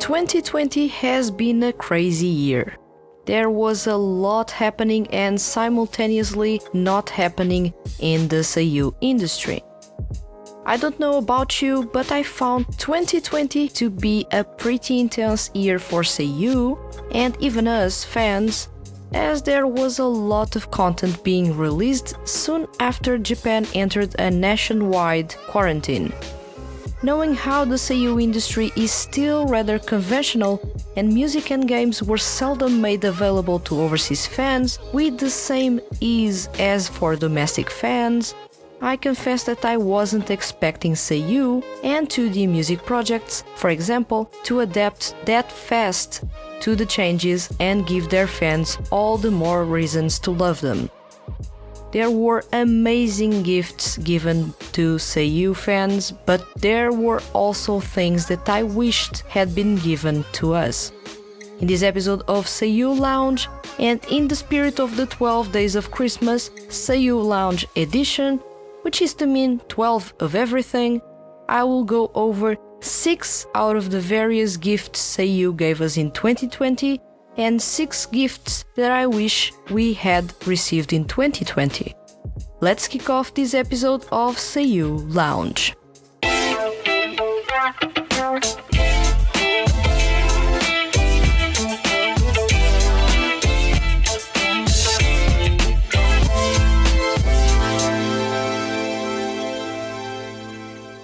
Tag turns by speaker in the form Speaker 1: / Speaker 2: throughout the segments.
Speaker 1: 2020 has been a crazy year. There was a lot happening and simultaneously not happening in the Seiyu industry. I don't know about you, but I found 2020 to be a pretty intense year for Seiyu and even us fans, as there was a lot of content being released soon after Japan entered a nationwide quarantine. Knowing how the Seiyu industry is still rather conventional and music and games were seldom made available to overseas fans with the same ease as for domestic fans, I confess that I wasn't expecting Seiyu and 2D music projects, for example, to adapt that fast to the changes and give their fans all the more reasons to love them. There were amazing gifts given to Seiyu fans, but there were also things that I wished had been given to us. In this episode of Seiyu Lounge, and in the spirit of the 12 Days of Christmas Seiyu Lounge edition, which is to mean 12 of everything, I will go over 6 out of the various gifts Seiyu gave us in 2020 and 6 gifts that I wish we had received in 2020. Let's kick off this episode of Seiyu Lounge.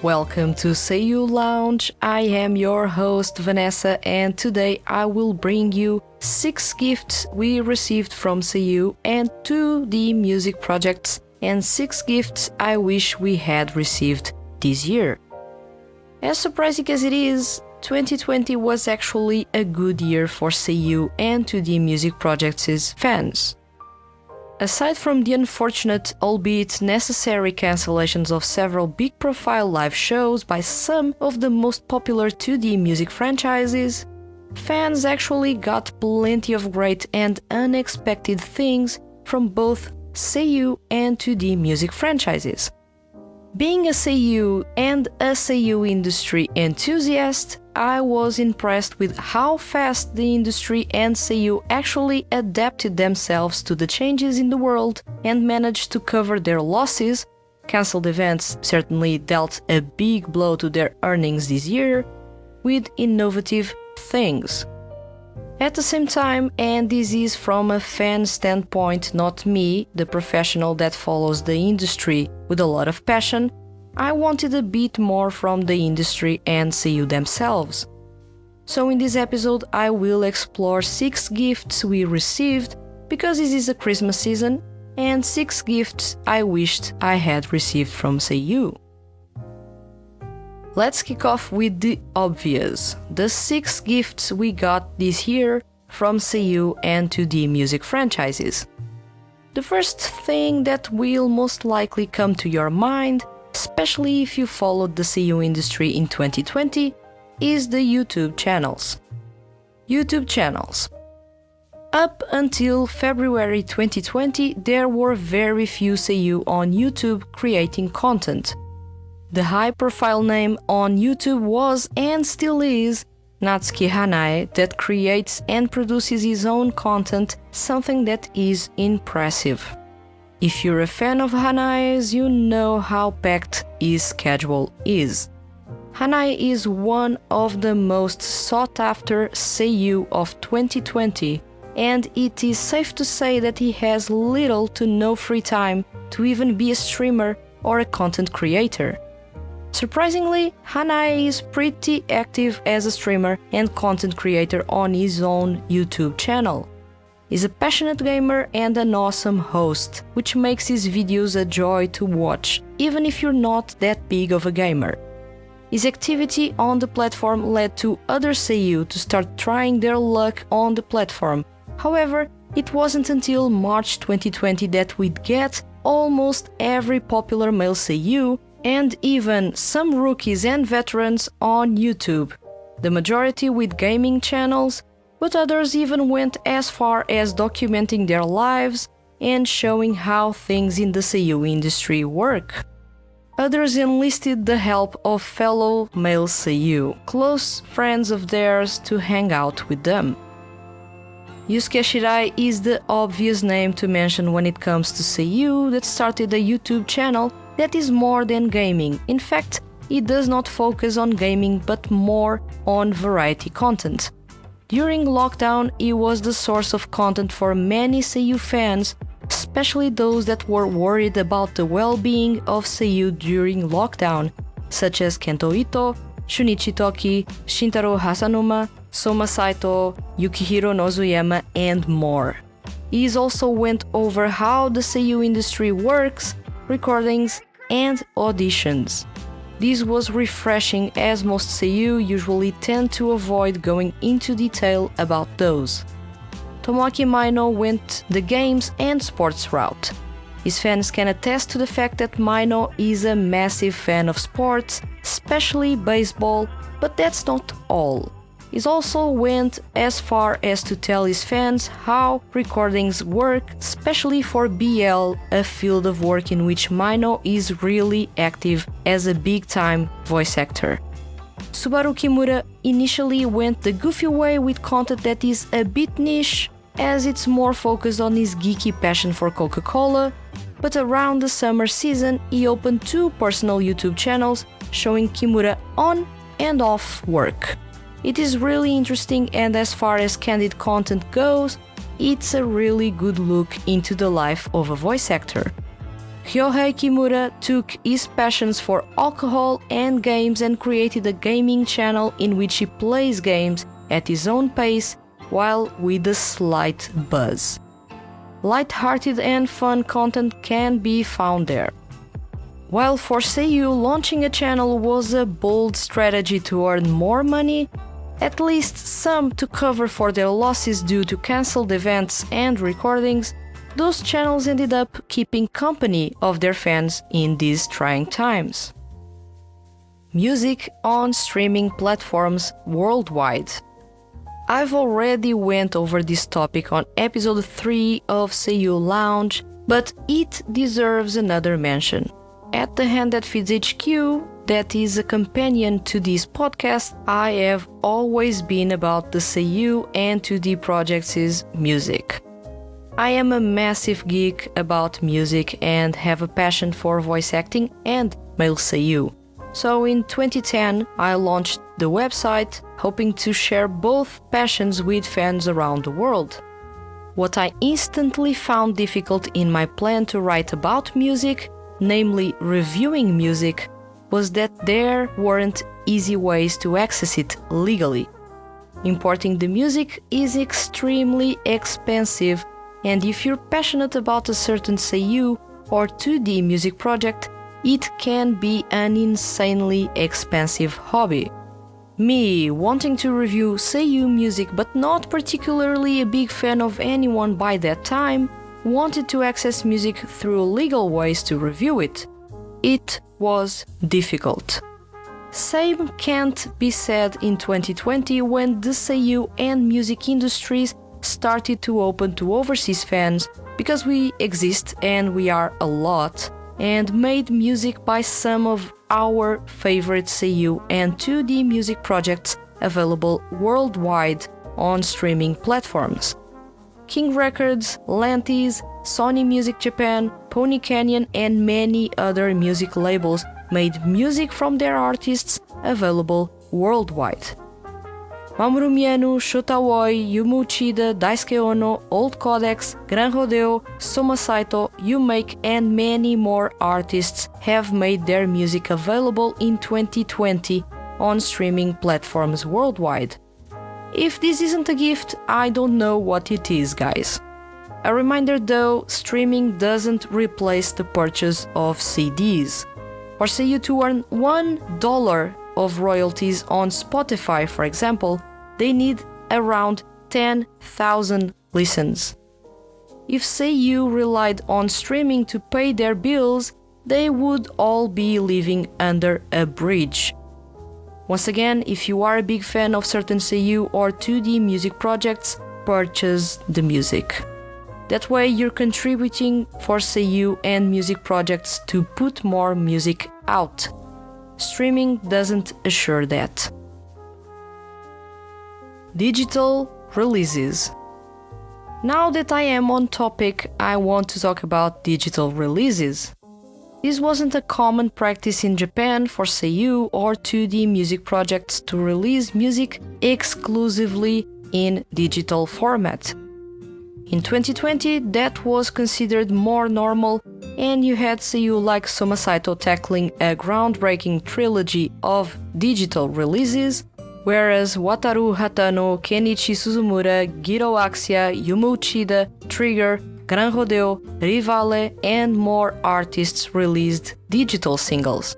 Speaker 1: Welcome to Seiyu Lounge. I am your host Vanessa, and today I will bring you 6 gifts we received from Seiyu and 2D music projects and 6 gifts I wish we had received this year. As surprising as it is, 2020 was actually a good year for Seiyu and 2D music projects' fans. Aside from the unfortunate, albeit necessary cancellations of several big-profile live shows by some of the most popular 2D music franchises, fans actually got plenty of great and unexpected things from both Seiyu and 2D music franchises. Being a Seiyu and a Seiyu industry enthusiast, I was impressed with how fast the industry and Seiyu actually adapted themselves to the changes in the world and managed to cover their losses. Cancelled events certainly dealt a big blow to their earnings this year, with innovative things. At the same time, and this is from a fan standpoint, not me, the professional that follows the industry with a lot of passion, I wanted a bit more from the industry and Seiyu themselves. So in this episode I will explore 6 gifts we received because this is a Christmas season, and 6 gifts I wished I had received from Seiyu. Let's kick off with the obvious, the 6 gifts we got this year from Seiyu and 2D music franchises. The first thing that will most likely come to your mind, especially if you followed the Seiyu industry in 2020, is the YouTube channels. YouTube channels. Up until February 2020, there were very few Seiyu on YouTube creating content. The high-profile name on YouTube was, and still is, Natsuki Hanae, that creates and produces his own content, something that is impressive. If you're a fan of Hanae's, you know how packed his schedule is. Hanae is one of the most sought-after Seiyu of 2020, and it is safe to say that he has little to no free time to even be a streamer or a content creator. Surprisingly, Hanae is pretty active as a streamer and content creator on his own YouTube channel. He's a passionate gamer and an awesome host, which makes his videos a joy to watch, even if you're not that big of a gamer. His activity on the platform led to other Seiyu to start trying their luck on the platform. However, it wasn't until March 2020 that we'd get almost every popular male Seiyu and even some rookies and veterans on YouTube, the majority with gaming channels, but others even went as far as documenting their lives and showing how things in the Seiyu industry work. Others enlisted the help of fellow male seiyuu, close friends of theirs, to hang out with them. Yusuke Shirai is the obvious name to mention when it comes to seiyuu that started a YouTube channel that is more than gaming. In fact, it does not focus on gaming but more on variety content. During lockdown, it was the source of content for many seiyuu fans, especially those that were worried about the well-being of seiyuu during lockdown, such as Kento Ito, Shunichi Toki, Shintaro Hasanuma, Soma Saito, Yukihiro Nozuyama, and more. He also went over how the seiyuu industry works, recordings, and auditions. This was refreshing as most seiyuu usually tend to avoid going into detail about those. Tomoaki Maino went the games and sports route. His fans can attest to the fact that Maino is a massive fan of sports, especially baseball, but that's not all. He also went as far as to tell his fans how recordings work, especially for BL, a field of work in which Maino is really active as a big-time voice actor. Subaru Kimura initially went the goofy way with content that is a bit niche, as it's more focused on his geeky passion for Coca-Cola, but around the summer season he opened 2 personal YouTube channels showing Kimura on and off work. It is really interesting, and as far as candid content goes, it's a really good look into the life of a voice actor. Ryohei Kimura took his passions for alcohol and games and created a gaming channel in which he plays games at his own pace while with a slight buzz. Light-hearted and fun content can be found there. While for seiyuu, launching a channel was a bold strategy to earn more money, at least some to cover for their losses due to cancelled events and recordings, those channels ended up keeping company of their fans in these trying times. Music on streaming platforms worldwide. I've already went over this topic on episode 3 of Seiyuu Lounge, but it deserves another mention. At the Hand That Feeds HQ, that is a companion to this podcast, I have always been about the seiyuu and 2D projects' music. I am a massive geek about music and have a passion for voice acting and male seiyuu. So in 2010, I launched the website, hoping to share both passions with fans around the world. What I instantly found difficult in my plan to write about music, namely reviewing music, was that there weren't easy ways to access it legally. Importing the music is extremely expensive, and if you're passionate about a certain seiyuu or 2D music project, it can be an insanely expensive hobby. Me, wanting to review seiyuu music but not particularly a big fan of anyone by that time, wanted to access music through legal ways to review it. It was difficult. Same can't be said in 2020 when the seiyuu and music industries started to open to overseas fans, because we exist and we are a lot, and made music by some of our favorite seiyuu and 2D music projects available worldwide on streaming platforms. King Records, Lantis, Sony Music Japan, Pony Canyon, and many other music labels made music from their artists available worldwide. Mamoru Miano, Shota Aoi, Yumu Uchida, Daisuke Ono, Old Codex, Gran Rodeo, Soma Saito, U-Make, and many more artists have made their music available in 2020 on streaming platforms worldwide. If this isn't a gift, I don't know what it is, guys. A reminder though, streaming doesn't replace the purchase of CDs. For seiyuu to earn $1 of royalties on Spotify, for example, they need around 10,000 listens. If seiyuu relied on streaming to pay their bills, they would all be living under a bridge. Once again, if you are a big fan of certain seiyuu or 2D music projects, purchase the music. That way you're contributing for seiyuu and music projects to put more music out. Streaming doesn't assure that. Digital releases. Now that I am on topic, I want to talk about digital releases. This wasn't a common practice in Japan for Seiyu or 2D music projects to release music exclusively in digital format. In 2020, that was considered more normal, and you had Seiyu like Soma Saito tackling a groundbreaking trilogy of digital releases, whereas Wataru Hatano, Kenichi Suzumura, Giro Axia, Yuma Uchida, Trigger, Gran Rodeo, Rivale, and more artists released digital singles.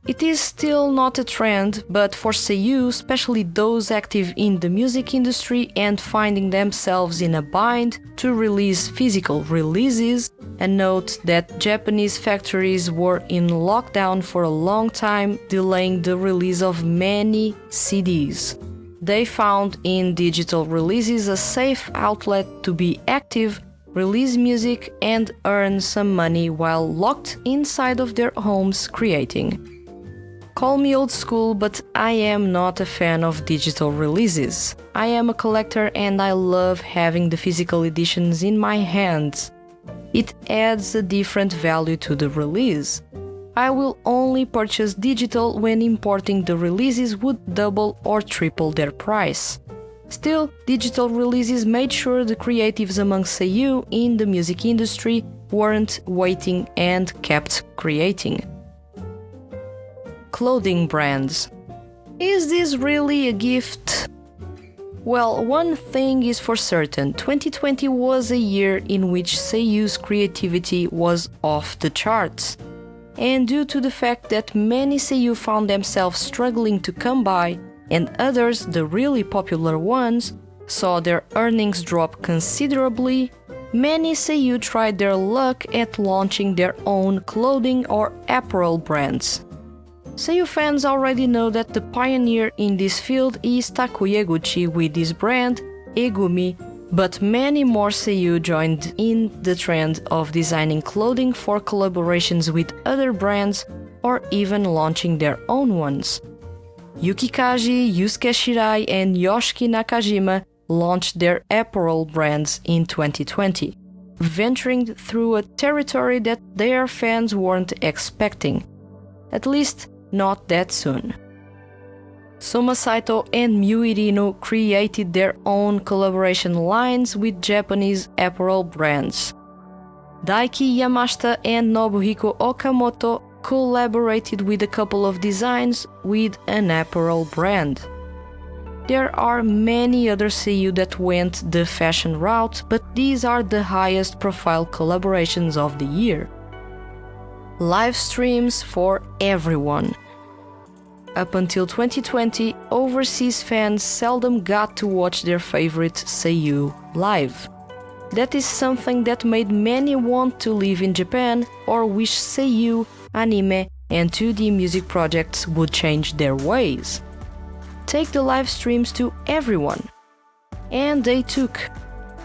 Speaker 1: It is still not a trend, but for Seiyu, especially those active in the music industry and finding themselves in a bind to release physical releases, and note that Japanese factories were in lockdown for a long time, delaying the release of many CDs. They found in digital releases a safe outlet to be active, release music, and earn some money while locked inside of their homes creating. Call me old school, but I am not a fan of digital releases. I am a collector and I love having the physical editions in my hands. It adds a different value to the release. I will only purchase digital when importing the releases would double or triple their price. Still, digital releases made sure the creatives among Seiyu in the music industry weren't waiting and kept creating. Clothing brands. Is this really a gift? Well, one thing is for certain, 2020 was a year in which Seiyu's creativity was off the charts. And due to the fact that many Seiyu found themselves struggling to come by, and others, the really popular ones, saw their earnings drop considerably, many Seiyu tried their luck at launching their own clothing or apparel brands. Seiyu fans already know that the pioneer in this field is Takuya Eguchi with his brand, Egumi, but many more Seiyu joined in the trend of designing clothing for collaborations with other brands or even launching their own ones. Yuki Kaji, Yusuke Shirai, and Yoshiki Nakajima launched their apparel brands in 2020, venturing through a territory that their fans weren't expecting. At least, not that soon. Soma Saito and Muirino created their own collaboration lines with Japanese apparel brands. Daiki Yamashita and Nobuhiko Okamoto collaborated with a couple of designs with an apparel brand. There are many other Seiyu that went the fashion route, but these are the highest profile collaborations of the year. Live streams for everyone. Up until 2020, overseas fans seldom got to watch their favorite Seiyu live. That is something that made many want to live in Japan or wish Seiyu, anime, and 2D music projects would change their ways. Take the live streams to everyone. And they took.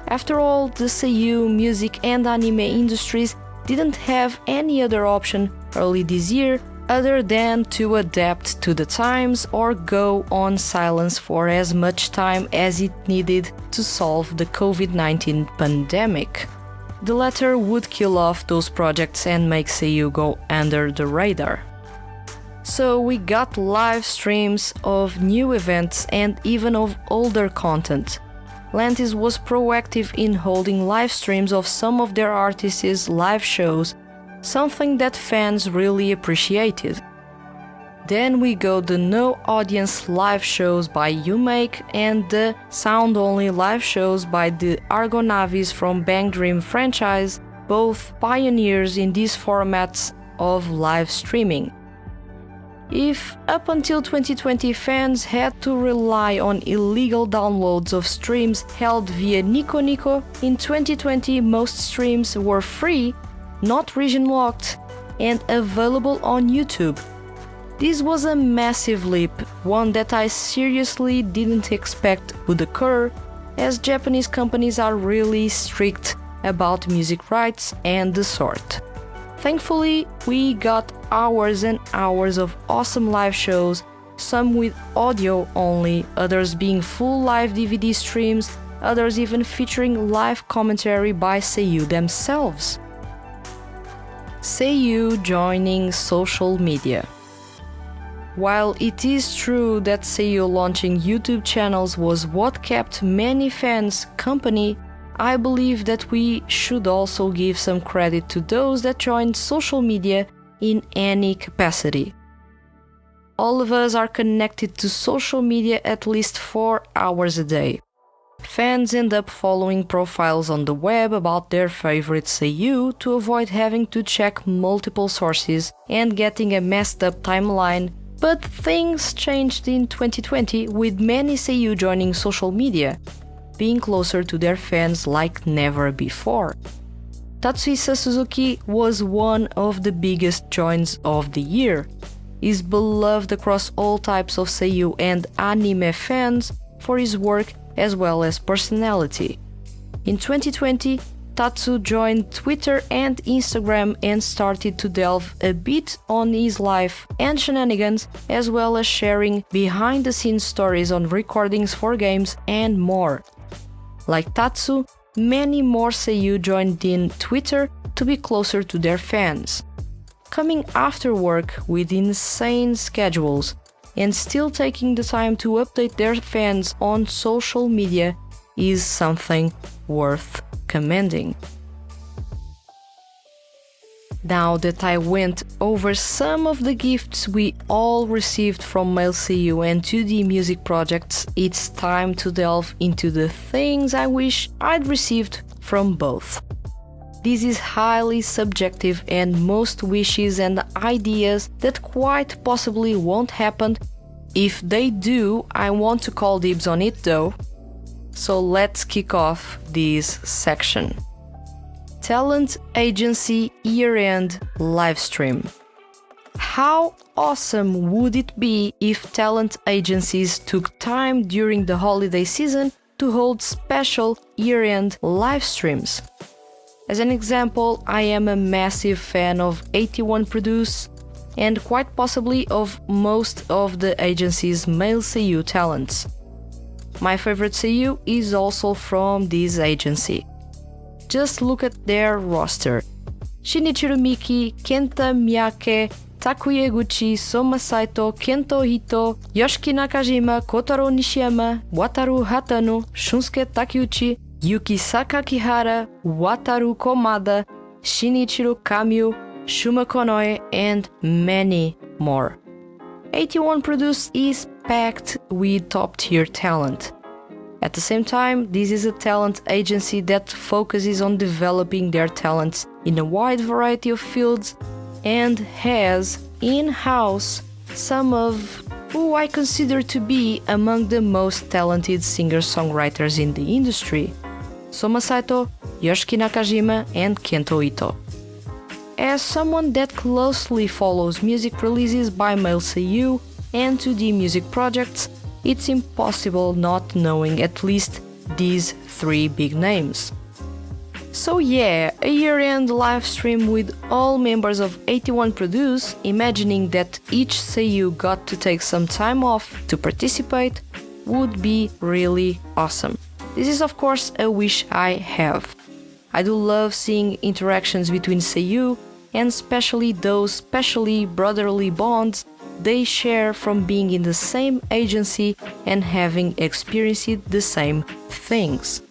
Speaker 1: After all, the Seiyu, music, and anime industries didn't have any other option early this year other than to adapt to the times or go on silence for as much time as it needed to solve the COVID-19 pandemic. The latter would kill off those projects and make Seiyu go under the radar. So we got live streams of new events and even of older content. Lantis was proactive in holding live streams of some of their artists' live shows, something that fans really appreciated. Then we go the no audience live shows by Umake and the sound only live shows by the Argonavis from Bang Dream franchise, both pioneers in these formats of live streaming. If up until 2020 fans had to rely on illegal downloads of streams held via Nico Nico, in 2020 most streams were free, not region locked, and available on YouTube. This was a massive leap, one that I seriously didn't expect would occur, as Japanese companies are really strict about music rights and the sort. Thankfully, we got hours and hours of awesome live shows, some with audio only, others being full live DVD streams, others even featuring live commentary by Seiyu themselves. Seiyu joining social media. While it is true that Seiyu launching YouTube channels was what kept many fans company, I believe that we should also give some credit to those that joined social media in any capacity. All of us are connected to social media at least 4 hours a day. Fans end up following profiles on the web about their favorite Seiyu to avoid having to check multiple sources and getting a messed up timeline, but things changed in 2020 with many Seiyu joining social media, being closer to their fans like never before. Tatsuhisa Suzuki was one of the biggest joins of the year. Is beloved across all types of Seiyu and anime fans for his work as well as personality. In 2020, Tatsu joined Twitter and Instagram and started to delve a bit on his life and shenanigans, as well as sharing behind-the-scenes stories on recordings for games and more. Like Tatsu, many more Seiyu joined in Twitter to be closer to their fans. Coming after work with insane schedules and still taking the time to update their fans on social media is something worth commending. Now that I went over some of the gifts we all received from male Seiyu and 2D music projects, it's time to delve into the things I wish I'd received from both. This is highly subjective and most wishes and ideas that quite possibly won't happen. If they do, I want to call dibs on it though. So let's kick off this section. Talent Agency Year-End Livestream. How awesome would it be if talent agencies took time during the holiday season to hold special year-end live streams? As an example, I am a massive fan of 81 Produce and quite possibly of most of the agency's male Seiyu talents. My favorite Seiyu is also from this agency. Just look at their roster. Shinichiro Miki, Kenta Miyake, Takuya Eguchi, Soma Saito, Kento Hito, Yoshiki Nakajima, Kotaro Nishiyama, Wataru Hatano, Shunsuke Takeuchi, Yuki Sakakihara, Wataru Komada, Shinichiro Kamyu, Shuma Konoe, and many more. 81 Produce is packed with top-tier talent. At the same time, this is a talent agency that focuses on developing their talents in a wide variety of fields and has in-house some of who I consider to be among the most talented singer-songwriters in the industry: Soma Saito, Yoshiki Nakajima, and Kento Ito. As someone that closely follows music releases by male Seiyu and 2D music projects, it's impossible not knowing at least these three big names. So yeah, a year-end live stream with all members of 81 Produce, imagining that each Seiyu got to take some time off to participate, would be really awesome. This is of course a wish I have. I do love seeing interactions between Seiyu, and especially those specially brotherly bonds they share from being in the same agency and having experienced the same things.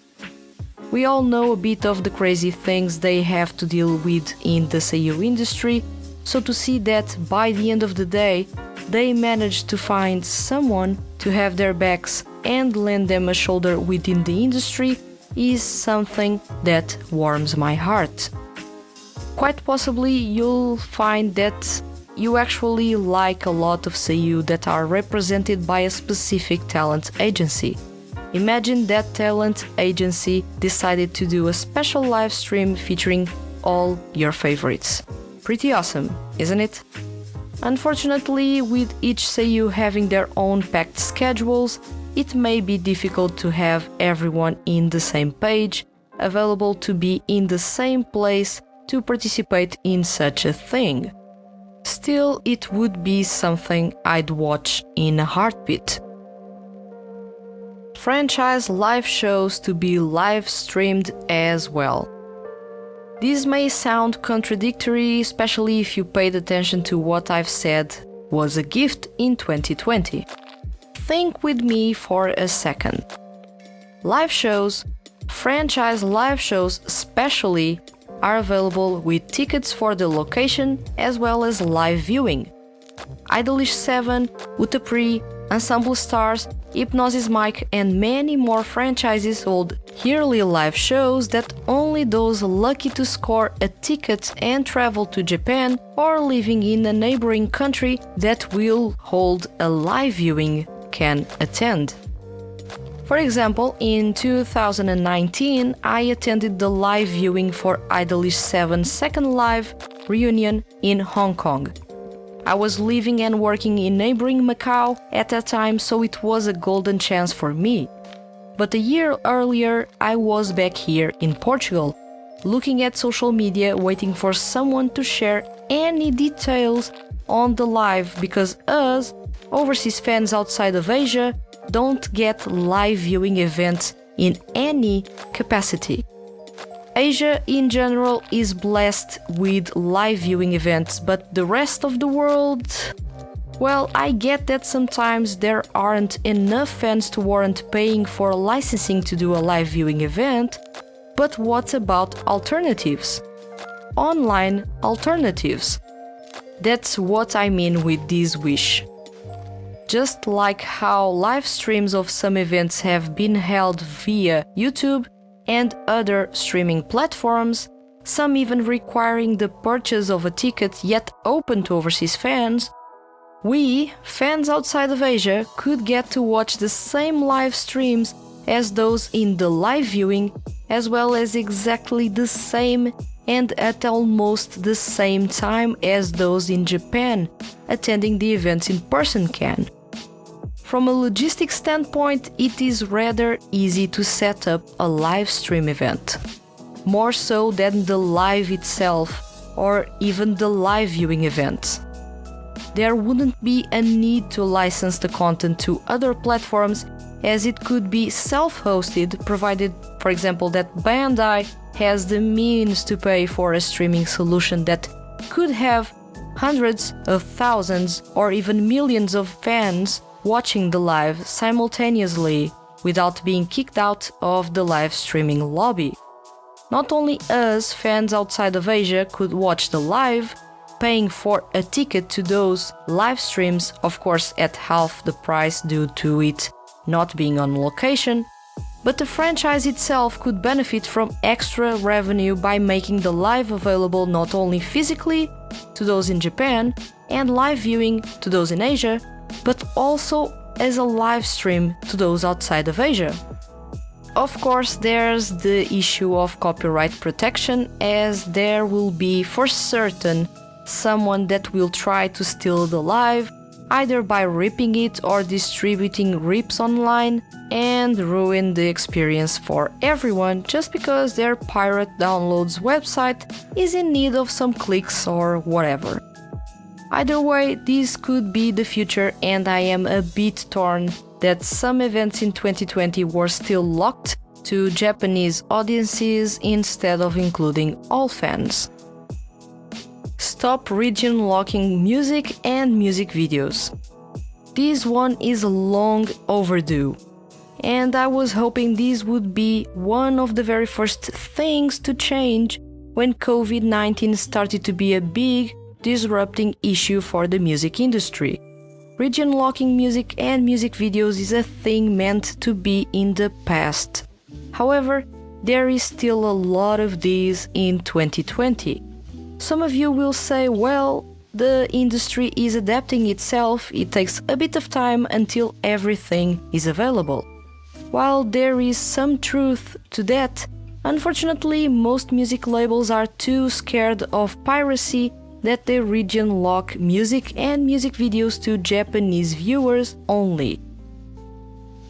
Speaker 1: We all know a bit of the crazy things they have to deal with in the Seiyu industry, so to see that by the end of the day they managed to find someone to have their backs and lend them a shoulder within the industry is something that warms my heart. Quite possibly you'll find that you actually like a lot of Seiyu that are represented by a specific talent agency. Imagine that talent agency decided to do a special live stream featuring all your favorites. Pretty awesome, isn't it? Unfortunately, with each Seiyu having their own packed schedules, it may be difficult to have everyone in the same page, available to be in the same place to participate in such a thing. still it would be something I'd watch in a heartbeat. Franchise live shows to be live streamed as well. This may sound contradictory, especially if you paid attention to what I've said was a gift in 2020. Think with me for a second. Live shows, franchise live shows especially, are available with tickets for the location as well as live viewing. Idolish 7, Utapri, Ensemble Stars, Hypnosis Mic and many more franchises hold yearly live shows that only those lucky to score a ticket and travel to Japan or living in a neighboring country that will hold a live viewing can attend. For example, in 2019, I attended the live viewing for Idolish 7's second live reunion in Hong Kong. I was living and working in neighboring Macau at that time, so it was a golden chance for me. But a year earlier, I was back here in Portugal, looking at social media, waiting for someone to share any details on the live because us, overseas fans outside of Asia, don't get live viewing events in any capacity. Asia in general is blessed with live viewing events, but the rest of the world... Well, I get that sometimes there aren't enough fans to warrant paying for licensing to do a live viewing event, but what about alternatives? Online alternatives. That's what I mean with this wish. Just like how live streams of some events have been held via YouTube and other streaming platforms, some even requiring the purchase of a ticket yet open to overseas fans, we, fans outside of Asia, could get to watch the same live streams as those in the live viewing, as well as exactly the same and at almost the same time as those in Japan attending the events in person can. From a logistics standpoint, it is rather easy to set up a live stream event, more so than the live itself or even the live viewing events. There wouldn't be a need to license the content to other platforms, as it could be self-hosted, provided, for example, that Bandai has the means to pay for a streaming solution that could have hundreds of thousands or even millions of fans watching the live simultaneously without being kicked out of the live streaming lobby. Not only us, fans outside of Asia, could watch the live, paying for a ticket to those live streams, of course at half the price due to it not being on location, but the franchise itself could benefit from extra revenue by making the live available not only physically to those in Japan and live viewing to those in Asia, but also as a live stream to those outside of Asia. Of course, there's the issue of copyright protection, as there will be for certain someone that will try to steal the live, either by ripping it or distributing rips online, and ruin the experience for everyone just because their pirate downloads website is in need of some clicks or whatever. Either way, this could be the future, and I am a bit torn that some events in 2020 were still locked to Japanese audiences instead of including all fans. Stop region locking music and music videos. This one is long overdue, and I was hoping this would be one of the very first things to change when COVID-19 started to be a big, disrupting issue for the music industry. Region locking music and music videos is a thing meant to be in the past. However, there is still a lot of these in 2020. Some of you will say, well, the industry is adapting itself, it takes a bit of time until everything is available. While there is some truth to that, unfortunately most music labels are too scared of piracy that they region lock music and music videos to Japanese viewers only.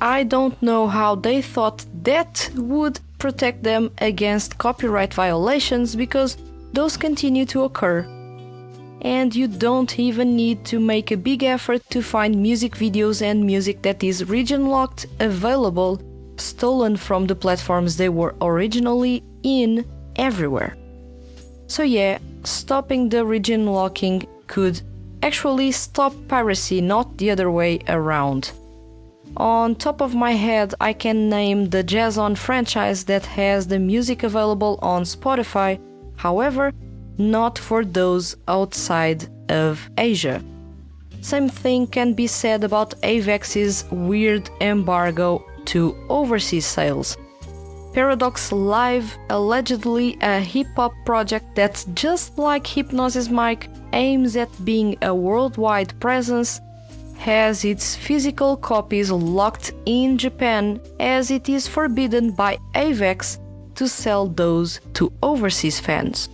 Speaker 1: I don't know how they thought that would protect them against copyright violations, because those continue to occur. and you don't even need to make a big effort to find music videos and music that is region-locked available, stolen from the platforms they were originally in everywhere. So yeah, stopping the region locking could actually stop piracy, not the other way around. On top of my head, I can name the JAZZON franchise that has the music available on Spotify, however, not for those outside of Asia. Same thing can be said about Avex's weird embargo to overseas sales. Paradox Live, allegedly a hip-hop project that, just like Hipgnosis Mic, aims at being a worldwide presence, has its physical copies locked in Japan, as it is forbidden by Avex to sell those to overseas fans.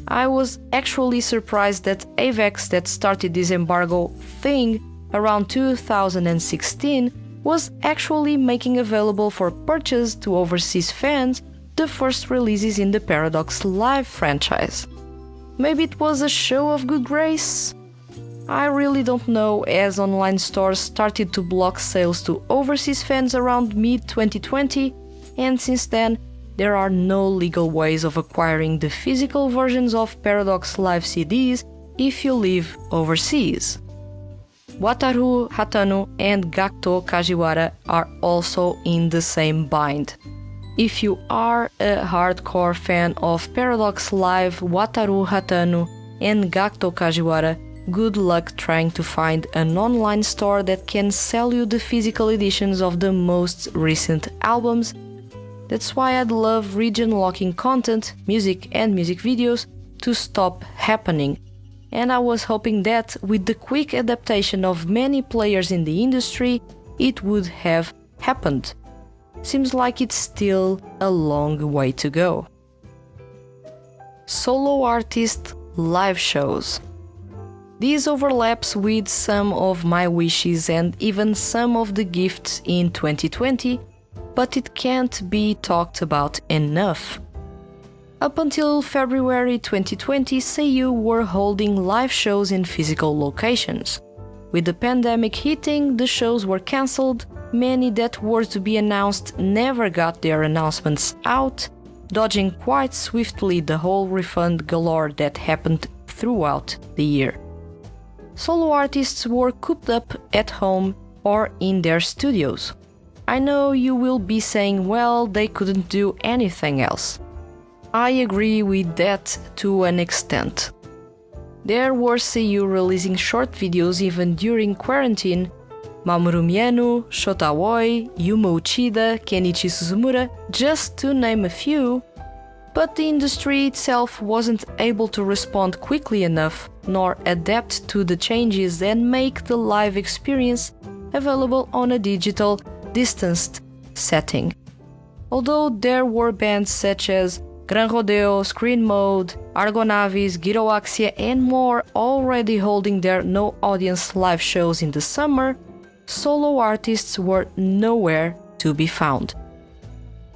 Speaker 1: I was actually surprised that Avex, that started this embargo thing around 2016, was actually making available for purchase to overseas fans the first releases in the Paradox Live franchise. Maybe it was a show of good grace? I really don't know, as online stores started to block sales to overseas fans around mid-2020, and since then there are no legal ways of acquiring the physical versions of Paradox Live CDs if you live overseas. Wataru Hatano and Gakto Kajiwara are also in the same bind. If you are a hardcore fan of Paradox Live, Wataru Hatano and Gakto Kajiwara, good luck trying to find an online store that can sell you the physical editions of the most recent albums. That's why I'd love region-locking content, music and music videos to stop happening. And I was hoping that, with the quick adaptation of many players in the industry, it would have happened. Seems like it's still a long way to go. Solo artist live shows. This overlaps with some of my wishes and even some of the gifts in 2020, but it can't be talked about enough. Up until February 2020, Seiyu were holding live shows in physical locations. With the pandemic hitting, the shows were cancelled, many that were to be announced never got their announcements out, dodging quite swiftly the whole refund galore that happened throughout the year. Solo artists were cooped up at home or in their studios. I know you will be saying, well, they couldn't do anything else. I agree with that to an extent. There were Seiyu releasing short videos even during quarantine. Mamoru Miano, Shota Aoi, Yuma Uchida, Kenichi Suzumura, just to name a few, but the industry itself wasn't able to respond quickly enough nor adapt to the changes and make the live experience available on a digital, distanced setting. Although there were bands such as Gran Rodeo, Screen Mode, Argonavis, Gyroaxia and more already holding their no-audience live shows in the summer, solo artists were nowhere to be found.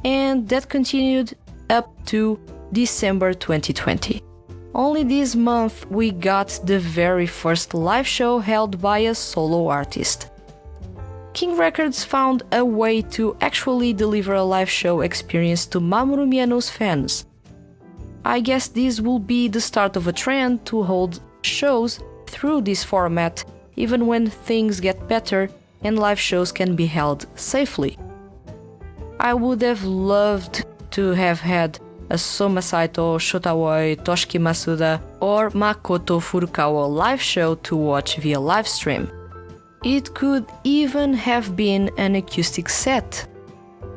Speaker 1: And that continued up to December 2020. Only this month we got the very first live show held by a solo artist. King Records found a way to actually deliver a live show experience to Mamoru Miano's fans. I guess this will be the start of a trend to hold shows through this format, even when things get better and live shows can be held safely. I would have loved to have had a Soma Saito, Shota Aoi, Toshiki Masuda or Makoto Furukawa live show to watch via livestream. It could even have been an acoustic set,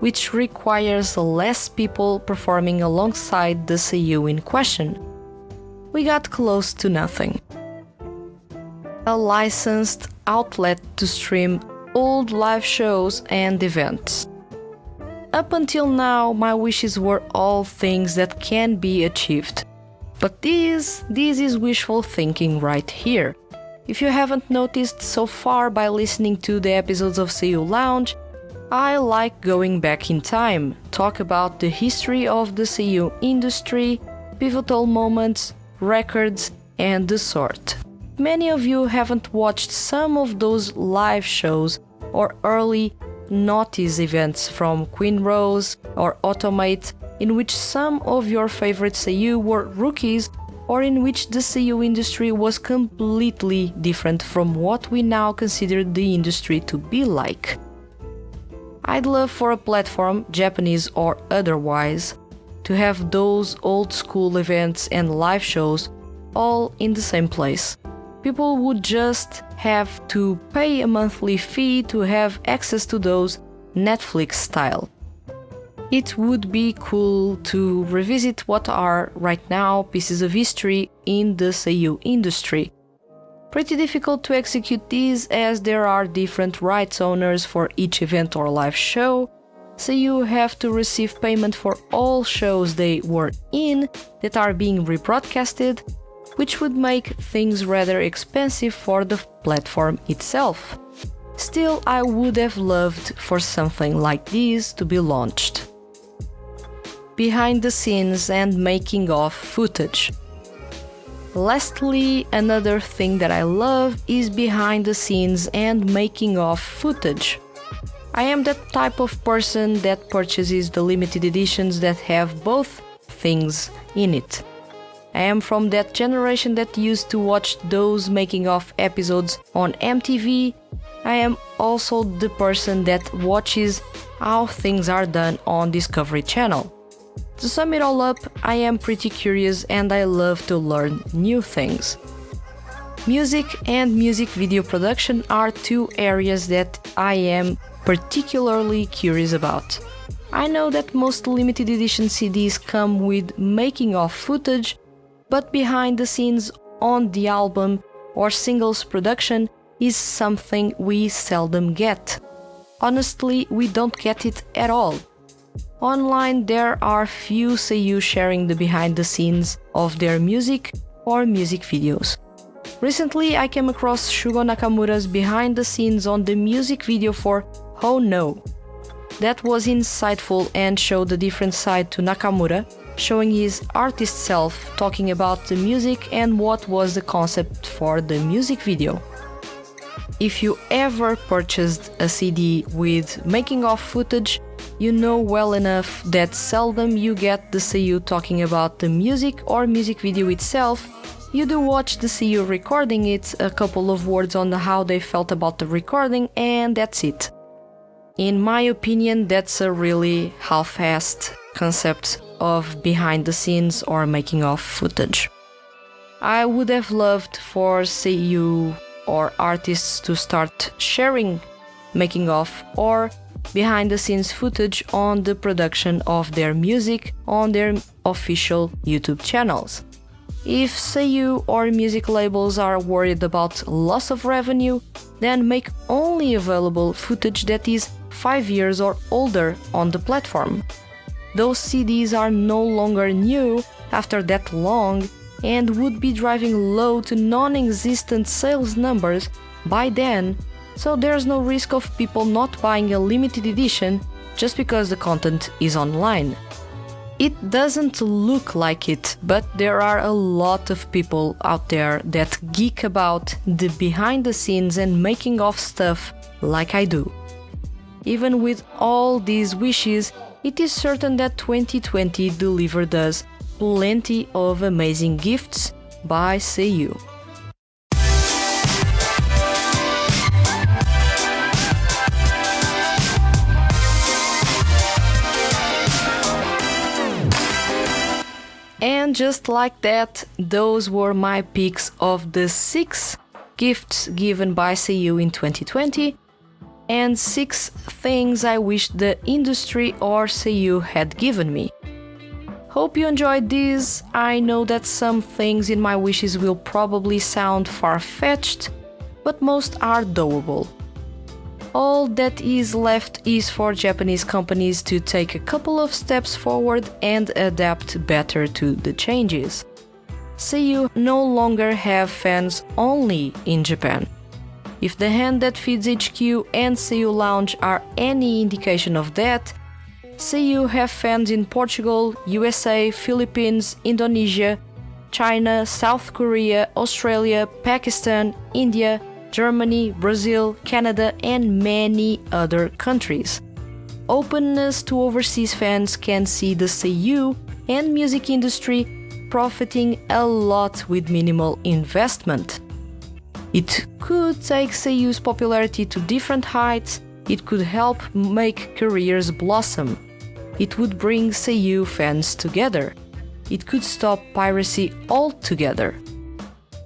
Speaker 1: which requires less people performing alongside the Seiyu in question. We got close to nothing. A licensed outlet to stream old live shows and events. Up until now, my wishes were all things that can be achieved. But this is wishful thinking right here. If you haven't noticed so far by listening to the episodes of Seiyu Lounge, I like going back in time, talk about the history of the Seiyu industry, pivotal moments, records, and the sort. Many of you haven't watched some of those live shows or early notice events from Queen Rose or Automate, in which some of your favorite seiyuu were rookies, or in which the seiyuu industry was completely different from what we now consider the industry to be like. I'd love for a platform, Japanese or otherwise, to have those old school events and live shows all in the same place. People would just have to pay a monthly fee to have access to those, Netflix style. It would be cool to revisit what are, right now, pieces of history in the seiyuu industry. Pretty difficult to execute these as there are different rights owners for each event or live show, seiyuu have to receive payment for all shows they were in that are being rebroadcasted, which would make things rather expensive for the platform itself. Still, I would have loved for something like this to be launched. Behind the scenes and making of footage. Lastly, another thing that I love is behind the scenes and making of footage. I am that type of person that purchases the limited editions that have both things in it. I am from that generation that used to watch those making-of episodes on MTV. I am also the person that watches how things are done on Discovery Channel. To sum it all up, I am pretty curious and I love to learn new things. Music and music video production are two areas that I am particularly curious about. I know that most limited edition CDs come with making-of footage, but behind the scenes on the album or singles production is something we seldom get. Honestly, we don't get it at all. Online there are few seiyuu sharing the behind the scenes of their music or music videos. Recently I came across Shugo Nakamura's behind the scenes on the music video for Oh No. That was insightful and showed a different side to Nakamura, showing his artist self, talking about the music and what was the concept for the music video. If you ever purchased a CD with making of footage, you know well enough that seldom you get the seiyuu talking about the music or music video itself. You do watch the seiyuu recording it, a couple of words on how they felt about the recording, and that's it. In my opinion, that's a really half-assed concept of behind the scenes or making of footage. I would have loved for seiyuu or artists to start sharing making of or behind the scenes footage on the production of their music on their official YouTube channels. If seiyuu or music labels are worried about loss of revenue, then make only available footage that is 5 years or older on the platform. Those CDs are no longer new after that long and would be driving low to non-existent sales numbers by then, so there's no risk of people not buying a limited edition just because the content is online. It doesn't look like it, but there are a lot of people out there that geek about the behind the scenes and making of stuff like I do. Even with all these wishes, it is certain that 2020 delivered us plenty of amazing gifts by seiyuu. And just like that, those were my picks of the 6 gifts given by seiyuu in 2020 and 6 things I wish the industry or seiyuu had given me. Hope you enjoyed this. I know that some things in my wishes will probably sound far-fetched, but most are doable. All that is left is for Japanese companies to take a couple of steps forward and adapt better to the changes. Seiyuu no longer have fans only in Japan. If the Hand That Feeds HQ and Seiyuu Lounge are any indication of that, seiyuu have fans in Portugal, USA, Philippines, Indonesia, China, South Korea, Australia, Pakistan, India, Germany, Brazil, Canada, and many other countries. Openness to overseas fans can see the Seiyu and music industry profiting a lot with minimal investment. It could take Seiyu's popularity to different heights, it could help make careers blossom. It would bring Seiyu fans together. It could stop piracy altogether.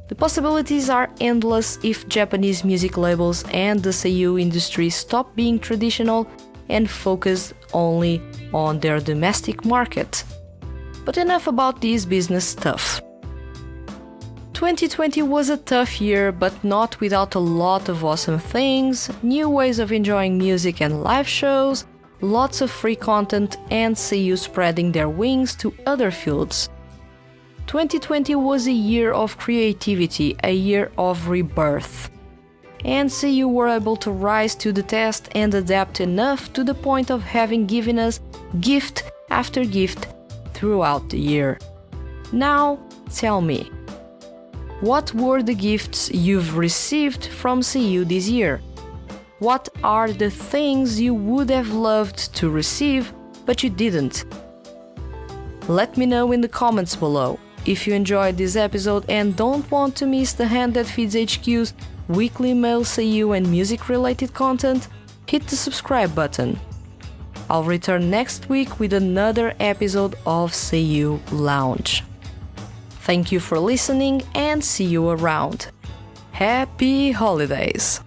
Speaker 1: The possibilities are endless if Japanese music labels and the Seiyu industry stop being traditional and focus only on their domestic market. But enough about this business stuff. 2020 was a tough year, but not without a lot of awesome things, new ways of enjoying music and live shows, lots of free content, and Seiyu spreading their wings to other fields. 2020 was a year of creativity, a year of rebirth. And Seiyu were able to rise to the test and adapt enough to the point of having given us gift after gift throughout the year. Now, tell me, what were the gifts you've received from Seiyu this year? What are the things you would have loved to receive, but you didn't? Let me know in the comments below. If you enjoyed this episode and don't want to miss the Hand That Feeds HQ's weekly mail Seiyu and music-related content, hit the subscribe button. I'll return next week with another episode of Seiyu Lounge. Thank you for listening and see you around. Happy holidays!